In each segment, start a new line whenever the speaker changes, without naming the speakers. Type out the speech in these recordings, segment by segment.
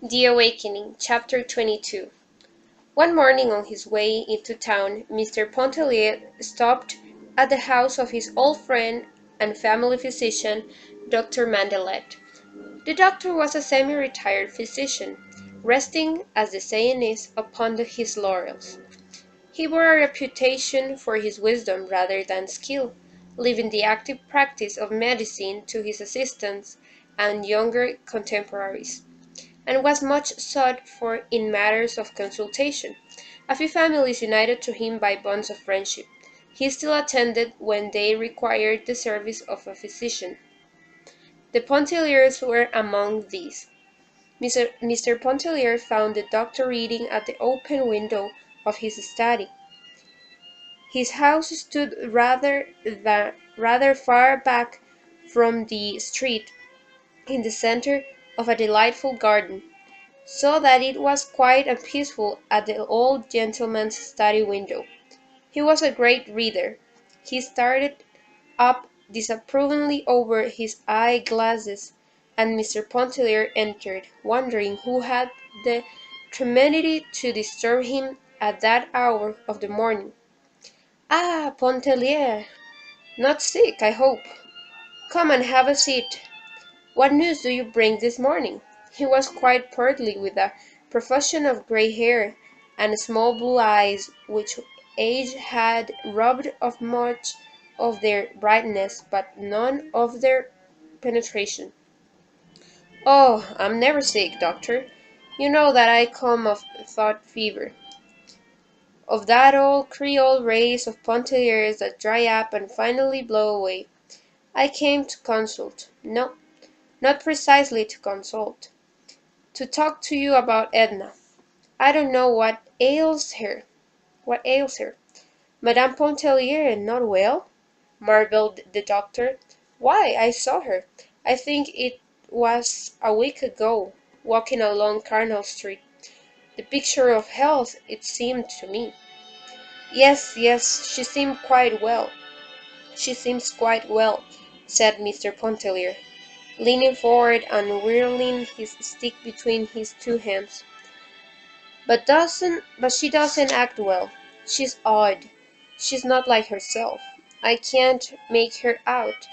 The Awakening, Chapter 22. One morning on his way into town, Mr. Pontellier stopped at the house of his old friend and family physician, Dr. Mandelet. The doctor was a semi-retired physician, resting, as the saying is, upon his laurels. He bore a reputation for his wisdom rather than skill, leaving the active practice of medicine to his assistants and younger contemporaries, and was much sought for in matters of consultation. A few families united to him by bonds of friendship. He still attended when they required the service of a physician. The Pontelliers were among these. Mr. Pontellier found the doctor reading at the open window of his study. His house stood rather far back from the street, in the center of a delightful garden, so that it was quiet and peaceful at the old gentleman's study window. He was a great reader. He started up disapprovingly over his eye-glasses, and Mr. Pontellier entered, wondering who had the temerity to disturb him at that hour of the morning. "Ah, Pontellier! Not sick, I hope. Come and have a seat. What news do you bring this morning?" He was quite portly, with a profusion of grey hair, and small blue eyes, which age had robbed of much of their brightness, but none of their penetration. "Oh, I'm never sick, doctor. You know that I come of thought fever, of that old Creole race of Pontelliers that dry up and finally blow away. I came to consult. No, not precisely to consult. To talk to you about Edna. I don't know what ails her. What ails her?" "Madame Pontellier not well?" marveled the doctor. "Why, I saw her, I think it was a week ago, walking along Carnal Street. The picture of health, it seemed to me." "Yes, yes, she seemed quite well. She seems quite well," said Mr. Pontellier, leaning forward and whirling his stick between his two hands. But she doesn't act well. She's odd. She's not like herself. I can't make her out,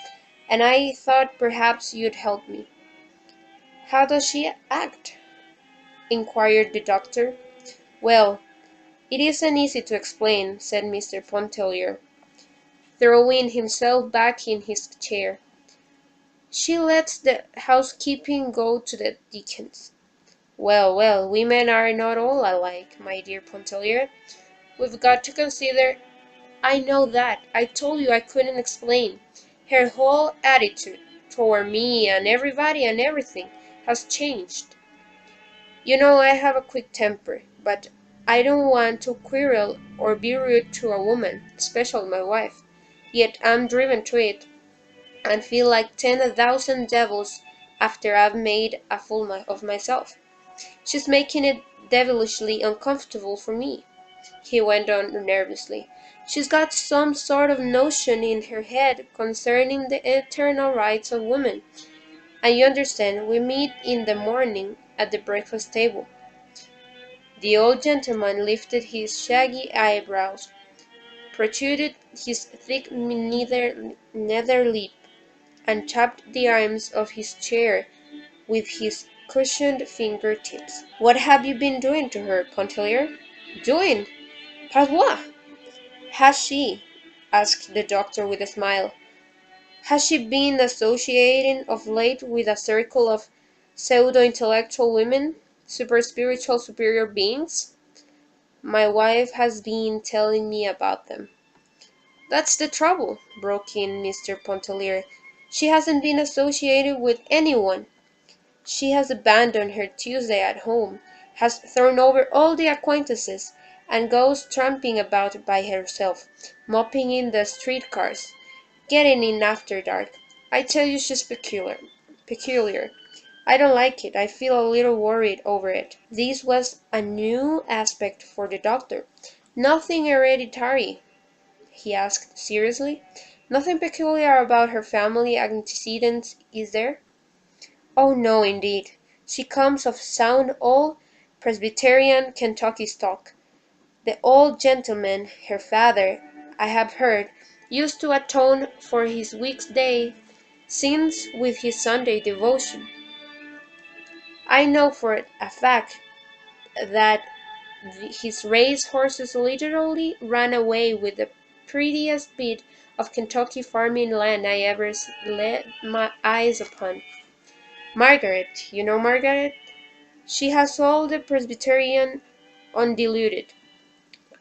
and I thought perhaps you'd help me." "How does she act?" inquired the doctor. "Well, it isn't easy to explain," said Mr. Pontellier, throwing himself back in his chair. "She lets the housekeeping go to the dickens. Well, well, women are not all alike, my dear Pontellier. We've got to consider—" "I know that. I told you I couldn't explain. Her whole attitude toward me and everybody and everything has changed. You know I have a quick temper, but I don't want to quarrel or be rude to a woman, especially my wife. Yet I'm driven to it, and feel like 10,000 devils after I've made a fool of myself. She's making it devilishly uncomfortable for me," he went on nervously. "She's got some sort of notion in her head concerning the eternal rights of women, and you understand, we meet in the morning at the breakfast table." The old gentleman lifted his shaggy eyebrows, protruded his thick nether lip, and tapped the arms of his chair with his cushioned finger-tips. "What have you been doing to her, Pontellier?" "Doing? Parbois!" "Has she?" asked the doctor with a smile. "Has she been associating of late with a circle of pseudo-intellectual women, super-spiritual superior beings?" "My wife has been telling me about them." "That's the trouble," broke in Mr. Pontellier. "She hasn't been associated with anyone. She has abandoned her Tuesday at home, has thrown over all the acquaintances, and goes tramping about by herself, mopping in the street-cars, getting in after dark. I tell you she's peculiar. I don't like it. I feel a little worried over it." This was a new aspect for the doctor. "Nothing hereditary?" he asked seriously. "Nothing peculiar about her family antecedents, is there?" "Oh, no, indeed. She comes of sound old Presbyterian Kentucky stock. The old gentleman, her father, I have heard, used to atone for his weekday sins with his Sunday devotion. I know for a fact that his race horses literally ran away with the prettiest bit of Kentucky farming land I ever laid my eyes upon. Margaret, you know Margaret? She has all the Presbyterian undiluted,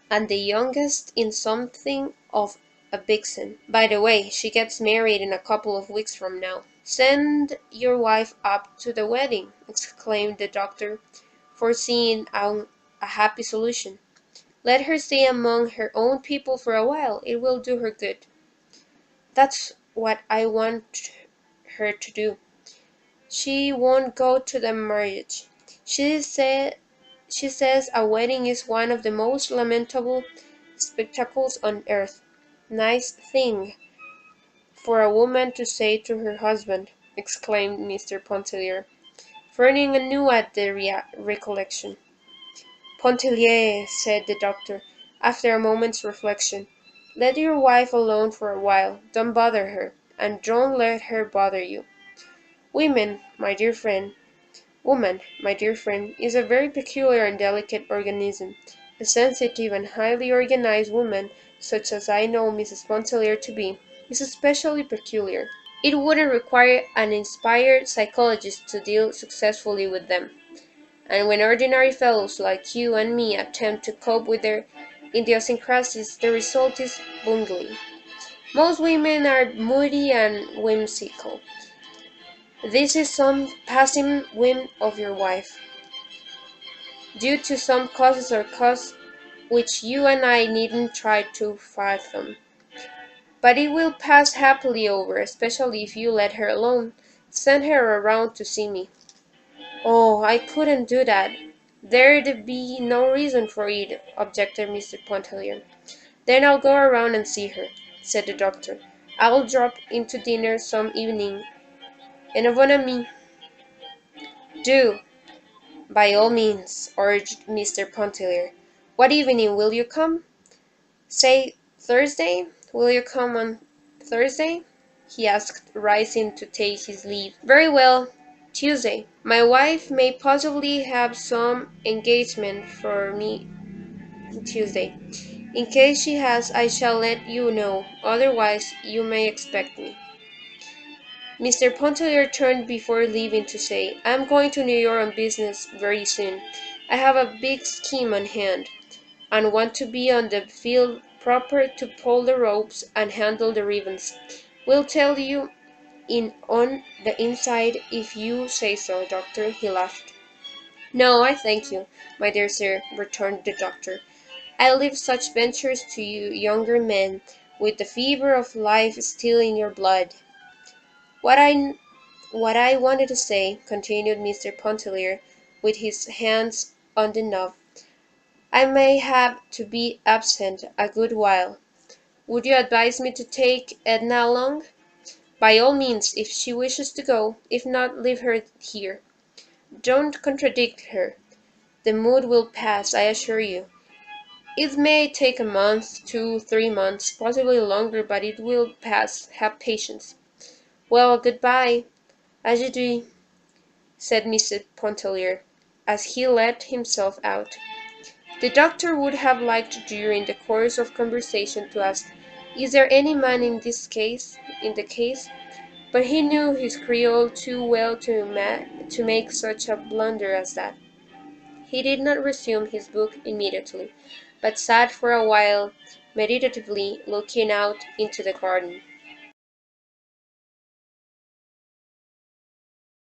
and the youngest in something of a vixen. By the way, she gets married in a couple of weeks from now. Send your wife up to the wedding, exclaimed the doctor, foreseeing a happy solution. Let her stay among her own people for a while. It will do her good. That's what I want her to do. She won't go to the marriage. She says a wedding is one of the most lamentable spectacles on earth. Nice thing for a woman to say to her husband, exclaimed Mr. Pontellier, burning anew at the recollection. Pontellier, said the doctor, after a moment's reflection, let your wife alone for a while. Don't bother her, and don't let her bother you. Women, my dear friend, Woman, my dear friend, is a very peculiar and delicate organism. A sensitive and highly organized woman, such as I know Mrs. Pontellier to be, is especially peculiar. It wouldn't require an inspired psychologist to deal successfully with them. And when ordinary fellows like you and me attempt to cope with their idiosyncrasies, the result is bungling. Most women are moody and whimsical. This is some passing whim of your wife, due to some causes or cause which you and I needn't try to fathom. But it will pass happily over, especially if you let her alone. Send her around to see me. Oh, I couldn't do that. There'd be no reason for it, objected Mr. Pontellier. Then I'll go around and see her, said the doctor. I'll drop in to dinner some evening. En bon ami. Do, by all means, urged Mr. Pontellier. What evening will you come? Say Thursday? Will you come on Thursday? He asked, rising to take his leave. Very well, Tuesday. My wife may possibly have some engagement for me Tuesday. In case she has, I shall let you know. Otherwise, you may expect me. Mr. Pontellier turned before leaving to say, I am going to New York on business very soon. I have a big scheme on hand, and want to be on the field proper to pull the ropes and handle the ribbons. Will tell you in on the inside if you say so, doctor, he laughed. No, I thank you, my dear sir, returned the doctor. I leave such ventures to you younger men, with the fever of life still in your blood. What I wanted to say, continued Mr. Pontellier, with his hands on the knob, I may have to be absent a good while. Would you advise me to take Edna along? By all means, if she wishes to go. If not, leave her here. Don't contradict her. The mood will pass, I assure you. It may take a month, 2, 3 months, possibly longer, but it will pass. Have patience. Well, good-bye. Adieu, said Mr. Pontellier, as he let himself out. The doctor would have liked during the course of conversation to ask, Is there any man in the case? But he knew his Creole too well to make such a blunder as that. He did not resume his book immediately, but sat for a while meditatively looking out into the garden.